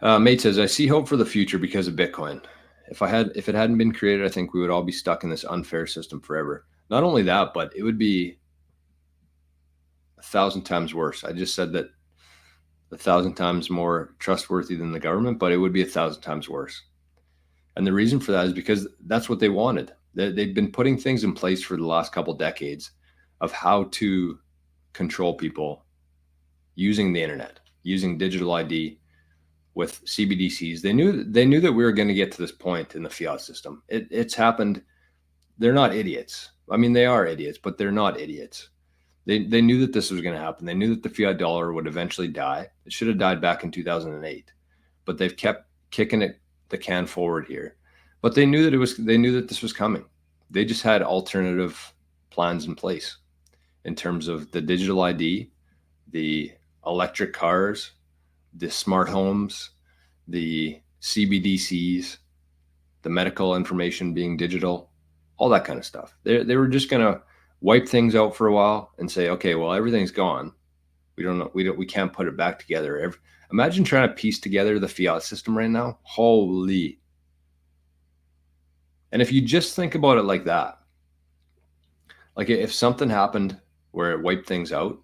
Mate says, I see hope for the future because of Bitcoin. If it hadn't been created, I think we would all be stuck in this unfair system forever. Not only that, but it would be 1,000 times worse. I just said that 1,000 times more trustworthy than the government, but it would be 1,000 times worse. And the reason for that is because that's what they wanted. They've been putting things in place for the last couple decades of how to control people using the internet, using digital ID with CBDCs. They knew that we were going to get to this point in the fiat system. It's happened. They're not idiots. I mean, they are idiots, but they're not idiots. They knew that this was going to happen. They knew that the fiat dollar would eventually die. It should have died back in 2008, but they've kept kicking the can forward here. But they knew that this was coming. They just had alternative plans in place in terms of the digital ID, the electric cars, the smart homes, the CBDCs, the medical information being digital, all that kind of stuff. They were just going to wipe things out for a while and say, okay, well, everything's gone. We can't put it back together. Imagine trying to piece together the fiat system right now. Holy. And if you just think about it like that, like if something happened where it wiped things out,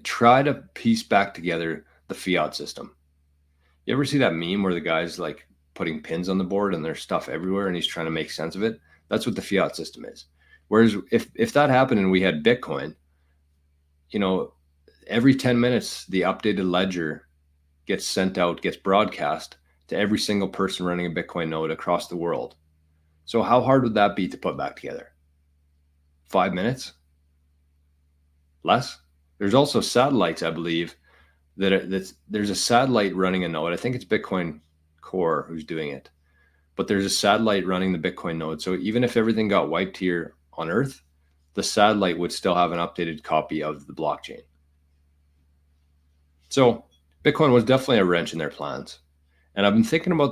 try to piece back together the fiat system. You ever see that meme where the guy's like putting pins on the board and there's stuff everywhere and he's trying to make sense of it? That's what the fiat system is. Whereas if that happened and we had Bitcoin, every 10 minutes, the updated ledger gets sent out, gets broadcast to every single person running a Bitcoin node across the world. So how hard would that be to put back together? 5 minutes? Less? There's also satellites, I believe, there's a satellite running a node. I think it's Bitcoin Core who's doing it. But there's a satellite running the Bitcoin node. So even if everything got wiped here on Earth, the satellite would still have an updated copy of the blockchain. So Bitcoin was definitely a wrench in their plans. And I've been thinking about this